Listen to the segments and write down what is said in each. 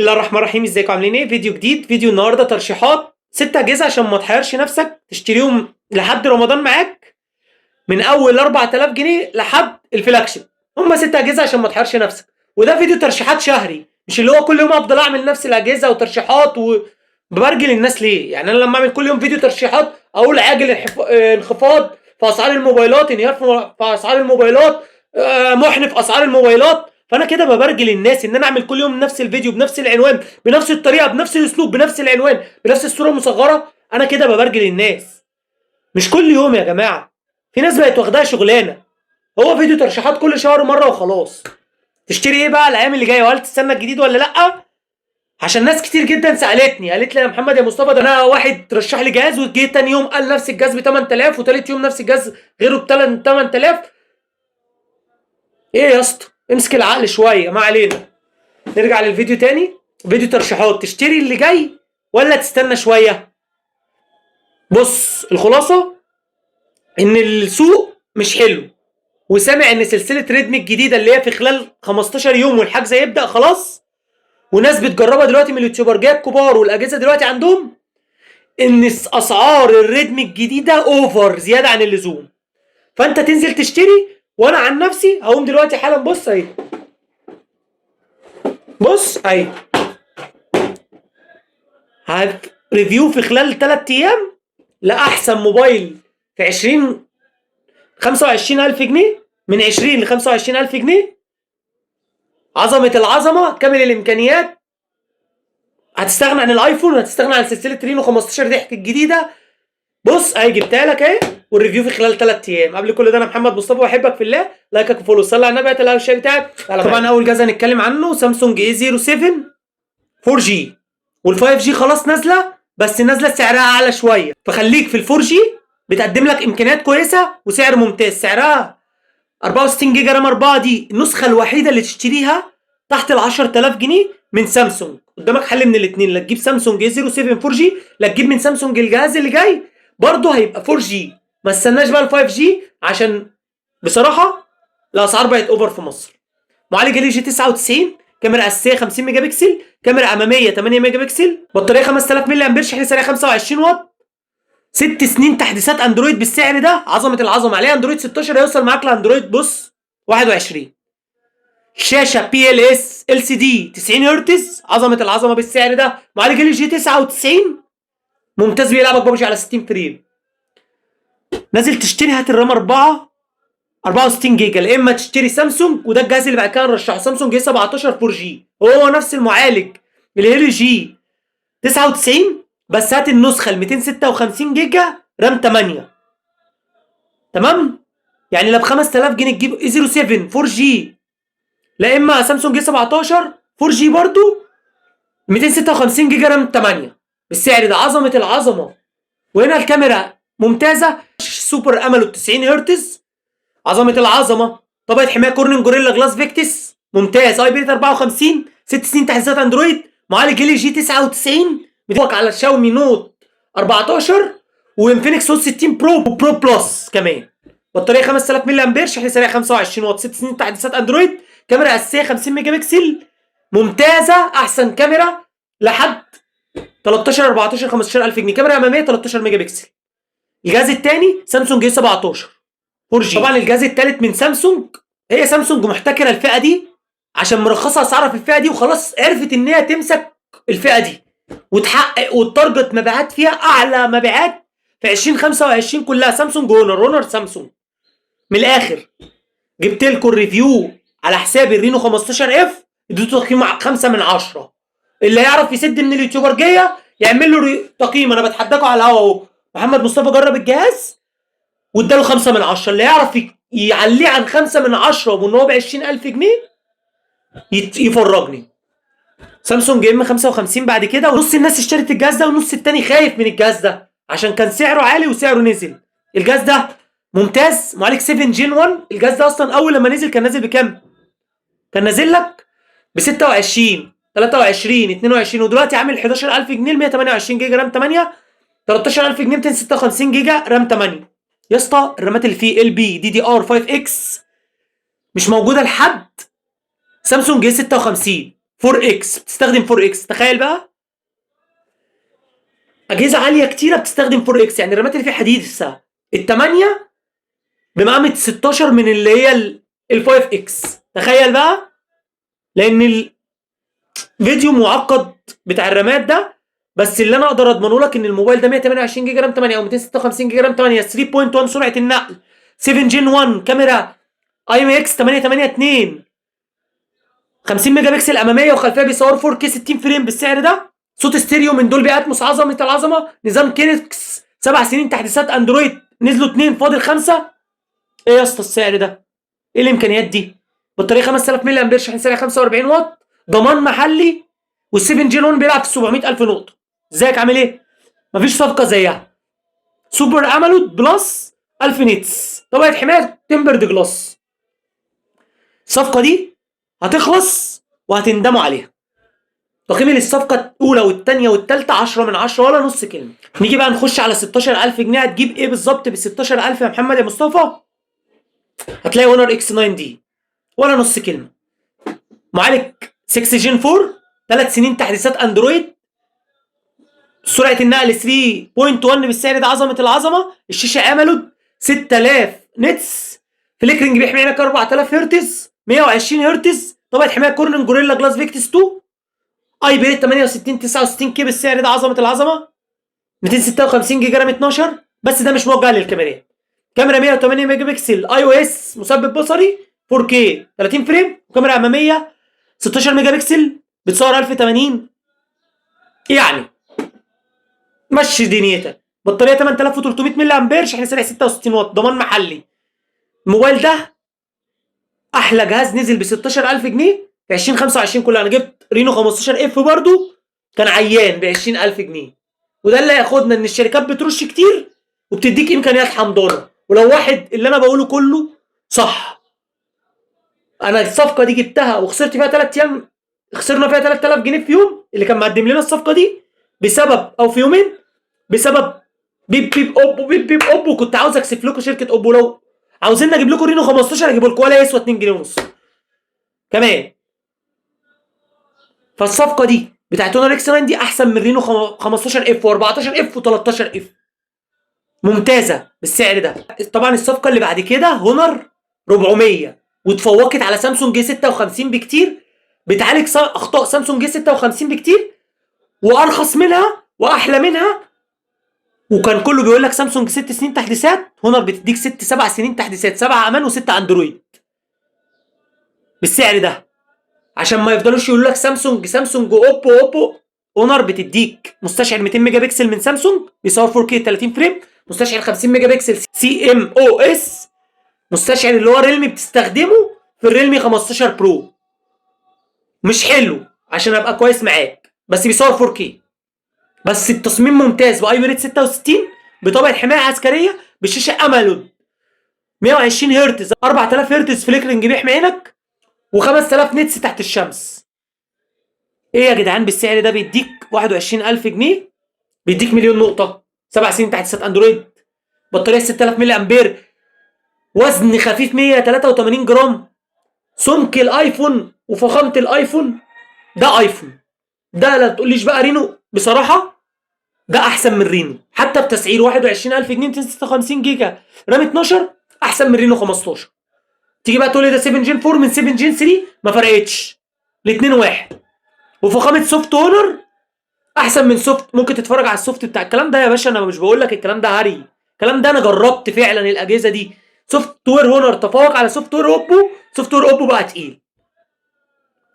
بسم الله الرحمن الرحيم. ازيكم عاملين ايه؟ فيديو جديد. فيديو النهارده ترشيحات 6 اجهزه عشان ما تحيرش نفسك تشتريهم لحد رمضان معاك من اول 4000 جنيه لحد الفلاج شيب. هم 6 اجهزه عشان ما تحيرش نفسك، وده فيديو ترشيحات شهري، مش اللي هو كل يوم افضل اعمل نفس الاجهزه وترشيحات وبرجل الناس ليه؟ يعني انا لما اعمل كل يوم فيديو ترشيحات اقول عاجل انخفاض في اسعار الموبايلات، انهيار في اسعار الموبايلات، محن في اسعار الموبايلات، فانا كده ببرجل الناس ان انا اعمل كل يوم نفس الفيديو بنفس العنوان بنفس الطريقه بنفس الاسلوب بنفس العنوان بنفس الصوره المصغره. انا كده ببرجل الناس. مش كل يوم يا جماعه، في ناس بقت واخداها شغلانه، هو فيديو ترشيحات كل شهر مره وخلاص. تشتري ايه بقى الايام اللي جايه؟ وهل تستنى الجديد ولا لا؟ عشان ناس كتير جدا سالتني، قالت لي يا محمد يا مصطفى، ده انا واحد ترشح لي جهاز وجه تاني يوم قال نفس الجهاز ب 8000 وتالت يوم نفس الجهاز غيره ب 8000. ايه يا اسطى؟ امسك العقل شويه. ما علينا، نرجع للفيديو تاني. فيديو ترشيحات، تشتري اللي جاي ولا تستنى شويه؟ بص، الخلاصه ان السوق مش حلو، وسامع ان سلسله ريدمي الجديده اللي هي في خلال 15 يوم والحجز هيبدا خلاص، وناس بتجربها دلوقتي من اليوتيوبرجات الكبار والاجهزه دلوقتي عندهم، ان اسعار الريدمي الجديده اوفر زياده عن اللزوم. فانت تنزل تشتري، وانا عن نفسي هقوم دلوقتي حالا. بص اهي، بص اهي، ريفيو في خلال 3 ايام لاحسن موبايل في 25000 جنيه، من 20 ل 25000 جنيه، عظمه العظمه، كامل الامكانيات. هتستغنى عن الايفون وهتستغنى عن سلسله رينو 15 ضحك الجديده. بص اهي جبتها لك اهي، والريفيو في خلال 3 ايام. قبل كل ده انا محمد مصطفى واحبك في الله، لايكك وفولو، صلي على النبي، هتلاقي الشاي بتاعك. طبعا اول جهاز هنتكلم عنه سامسونج اي 07 4G، وال5 جي خلاص نازله، بس نازله سعرها اعلى شويه، فخليك في ال4 جي، بتقدم لك امكانيات كويسه وسعر ممتاز. سعرها 64 جيجا رام 4، دي النسخه الوحيده اللي تشتريها تحت ال 10000 جنيه من سامسونج. قدامك حل من الاثنين، لا تجيب سامسونج اي 07 4 جي، لا تجيب من سامسونج الجهاز اللي جاي برضه هيبقى 4 جي. ما استناش بقى ال5 جي، عشان بصراحه الاسعار بقت اوفر في مصر. معالج ال جي 99، كاميرا اساسيه 50 ميجا بكسل، كاميرا اماميه 8 ميجا بكسل، بطاريه 5000 ملي امبير، شحن سريع 25 واط، 6 سنين تحديثات اندرويد بالسعر ده، عظمه العظمه. عليه اندرويد 16 هيوصل معاك لاندرويد بص 21. شاشه بي ال اس ال سي دي 90 هرتز، عظمه العظمه بالسعر ده. معالج ال جي 99 ممتاز، بيلعبك ببجي على 60 فريم. نازل تشتري، هات الرام 64 جيجا، يا اما تشتري سامسونج، وده الجهاز اللي بعد كده نرشحه، سامسونج اي 17 4 جي، هو نفس المعالج ال جي 99، بس هات النسخه ال 256 جيجا رام 8. تمام؟ يعني لا ب 5000 جنيه تجيب اي 07 4 جي، لا اما سامسونج اي 17 4 جي برضو 256 جيجا رام 8 بالسعر ده، عظمه العظمه. وهنا الكاميرا ممتازه، سوبر اموليد 90 هرتز، عظمه العظمه. طبقه حمايه كورنينج جوريلا جلاس فيكتس ممتاز، اي بي 54، 6 سنين تحديثات اندرويد. معالج ال جي 99 بيتفوق على شاومي نوت 14 وانفينكس هوت 60 برو وبرو بلس كمان. بطاريه 5000 ملي امبير، شحن سريع 25 واط، 6 سنين تحديثات اندرويد، كاميرا اساسيه 50 ميجا بكسل ممتازه، احسن كاميرا لحد 13 14 15000 جنيه، كاميرا اماميه 13 ميجا بكسل. الجهاز الثاني سامسونج اي 17 4 جي. طبعا الجهاز الثالث من سامسونج، هي سامسونج محتكره الفئه دي عشان مرخصه اسعارها في الفئه دي، وخلاص عرفت ان هي تمسك الفئه دي وتحقق وتارجت مبيعات فيها اعلى مبيعات في 2025 كلها. سامسونج اونر سامسونج. من الاخر، جبت لكم الريفيو على حساب الرينو 15 اف، اديته تقييم 5 من 10. اللي هيعرف يسد من اليوتيوبر جايه يعمل له تقييم، انا بتحداكم على الهوا اهو. محمد مصطفى جرب الجهاز واداله 5 من 10، اللي يعرف يعليه عن 5 من 10 وان هو ب 20000 جنيه يفرجني. سامسونج ام 55 بعد كده، ونص الناس اشترت الجهاز ده والنص التاني خايف من الجهاز ده عشان كان سعره عالي وسعره نزل. الجهاز ده ممتاز، معالج 7 جين 1. الجهاز ده اصلا اول لما نزل كان نازل بكام؟ كان نازل لك ب 26 23 22، ودلوقتي عامل 11000 جنيه 128 جيجا رام 8، 13000 جنيه 256 جيجا رام 8. يا اسطى الرامات اللي فيه ال بي دي دي ار 5 اكس مش موجوده لحد سامسونج اي 56 4 اكس، بتستخدم 4 اكس. تخيل بقى اجهزه عاليه كتيره بتستخدم 4 اكس، يعني الرامات اللي فيها حديثه ال8 بمقامه 16 من اللي هي ال5 اكس. تخيل بقى، لان الفيديو معقد بتاع الرامات ده، بس اللي انا اقدر اضمنه لك ان الموبايل ده 128 جيجا رام 8 او 256 جيجا رام 8، 3.1 سرعه النقل، 7 جين 1 كاميرا اي ام اكس 882، 50 ميجا بكسل اماميه وخلفيه، بيصور 4K 60 فريم بالسعر ده، صوت ستيريو من دولبي اتموس، عظمه العظمه، نظام كينكس، 7 سنين تحديثات اندرويد نزلوا 2 فاضل 5. ايه يا اسطى السعر ده؟ ايه الامكانيات دي؟ بطاريه 5000 ملي امبير، شحن سريع 45 واط، ضمان محلي، وال7 جين 1 بيلعب في 700000 نقطه. ازيك عامل ايه؟ مفيش صفقه زيها. سوبر امولود بلس 1000 نيتس، طبقه حمايه تمبرد جلاس. الصفقه دي هتخلص وهتندموا عليها. تقييم للصفقه الاولى والثانيه والثالثه 10 من 10 ولا نص كلمه. نيجي بقى نخش على 16000 جنيه، هتجيب ايه بالظبط ب 16000 يا محمد يا مصطفى؟ هتلاقي اونر اكس 9 دي ولا نص كلمه، معالج 6 جين 4، 3 سنين تحديثات اندرويد، سرعه النقل 3.1 بالسعر ده، عظمه العظمه، الشاشه امولود 6000 نتس، فليكرنج بيحمي عينك 4000 هرتز، 120 هرتز، طبقه حمايه كورنينج جوريلا جلاس فيكتس 2، اي بي 68 69 كي بالسعر ده، عظمه العظمه، 256 جيجا رام 12. بس ده مش موجه للكاميرات. كاميرا 108 ميجا بكسل اي او اس مثبت بصري 4K 30 فريم، وكاميرا اماميه 16 ميجا بكسل بتصور 1080. يعني مشي دنيتك. بطاريه 8300 ملي امبير، شحن سريع 66 واط، ضمان محلي. الموبايل ده احلى جهاز نزل ب 16000 جنيه في 2025 كله. انا جبت رينو 15 اف برضو كان عيان ب 20000 جنيه. وده اللي هياخدنا ان الشركات بترش كتير وبتديك امكانيات حمضانه. ولو واحد اللي انا بقوله كله صح، انا الصفقه دي جبتها وخسرت فيها 3 ايام، خسرنا فيها 3000 جنيه في يوم اللي كان مقدم لنا الصفقه دي، بسبب او في يومين، بسبب بيب بيب اوبو بيب بيب اوبو. كنت عاوز اكسب لكم شركه اوبو، لو عاوزين اجيب لكم رينو 15 اجيبه لكم ولا يسوى 2 جنيه ونص كمان. فالصفقه دي بتاعت اونر اكس 9 دي احسن من رينو 15 اف و14 اف و13 اف، ممتازه بالسعر ده. طبعا الصفقه اللي بعد كده هونر 400، واتفوقت على سامسونج جي 56 بكتير، بتعالج اخطاء سامسونج جي 56 بكتير، وارخص منها واحلى منها. وكان كله بيقول لك سامسونج 6 سنين تحديثات، هونر بتديك 7 سنين تحديثات، 7 امان و6 اندرويد بالسعر ده، عشان ما يفضلوش يقولوا لك سامسونج سامسونج اوبو اوبو. اونر بتديك مستشعر 200 ميجا بكسل من سامسونج بيصور 4K 30 فريم، مستشعر 50 ميجا بكسل سي ام او اس، مستشعر اللي هو ريلمي بتستخدمه في الريلمي 15 برو. مش حلو عشان ابقى كويس معاك، بس بيصور 4K، بس التصميم ممتاز، باي بي 66، بطبقه حمايه عسكريه، بالشاشه امولود 120 هرتز، 4000 هرتز فليكرنج بيحمي عينك، و5000 نتس تحت الشمس. ايه يا جدعان بالسعر ده؟ بيديك 21000 جنيه، بيديك مليون نقطه، 7 سنين تحديثات اندرويد، بطاريه 6000 ملي امبير، وزن خفيف 183 جرام، سمك الايفون وفخامه الايفون. ده ايفون ده، لا تقوليش بقى رينو، بصراحه ده احسن من رينو حتى بتسعير 21000 جنيه، 256 جيجا رام 12، احسن من رينو 15. تيجي بقى تقول لي ده 7 جين 4 من 7 جين 3، ما فرقتش، الاثنين واحد. وفخامه سوفت اونر احسن من سوفت، ممكن تتفرج على السوفت بتاع الكلام ده يا باشا، انا مش بقول لك الكلام ده هري، الكلام ده انا جربت فعلا الاجهزه دي. سوفت وير هونر تفوق على سوفت وير اوبو، سوفت وير اوبو بقى تقيل.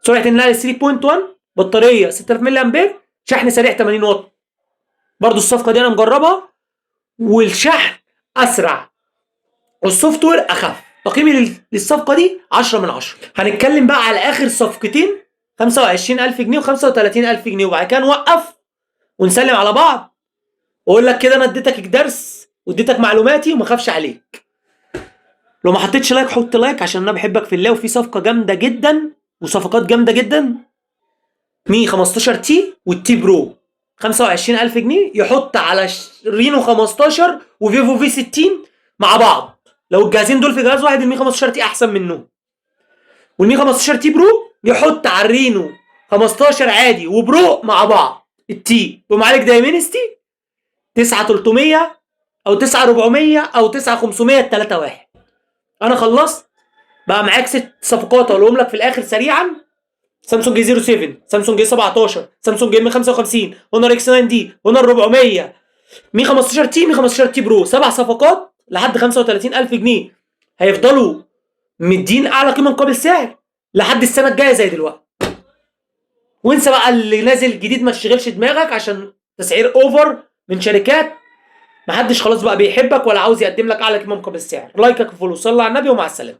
سرعه النقل 3.1، بطاريه 6000 ملي امبير، شحن سريع 80 واط. برضو الصفقه دي انا مجربها، والشحن اسرع والسوفت وير اخف. تقييمي للصفقه دي 10 من 10. هنتكلم بقى على اخر صفقتين، 25000 جنيه و35000 جنيه، وبعد كده نوقف ونسلم على بعض، واقول لك كده انا اديتك درس واديتك معلوماتي وما خافش عليك. لو ما حطيتش لايك حط لايك عشان انا بحبك في الله. وفي صفقه جامده جدا وصفقات جامده جدا، مي 15 تي والتي برو 25000 جنيه، يحط على رينو 15 وفيفو في 60 مع بعض. لو الجهازين دول في جهاز واحد، المي 15 تي احسن منه، والمي 15 تي برو يحط على الرينو 15 عادي وبرو مع بعض التي يقوم عليك دايمنستي 9300 او 9400 او 9500 3 1. انا خلصت بقى معاك 6 صفقات اقولهم لك في الاخر سريعا. سامسونج جي 07، سامسونج جي 17، سامسونج ام 55، هونر اكس 9 دي، هونر 400، مي 15 تي، مي 15 تي برو. 7 صفقات لحد 35000 جنيه هيفضلوا مدين اعلى قيمه مقابل سعر لحد السنه الجايه زي دلوقتي. وانسى بقى اللي نازل جديد، ما تشغلش دماغك عشان تسعير اوفر من شركات محدش خلاص بقى بيحبك ولا عاوز يقدم لك اعلى قيمه مقابل سعر. لايكك وفولو، صلى على النبي ومع السلامه.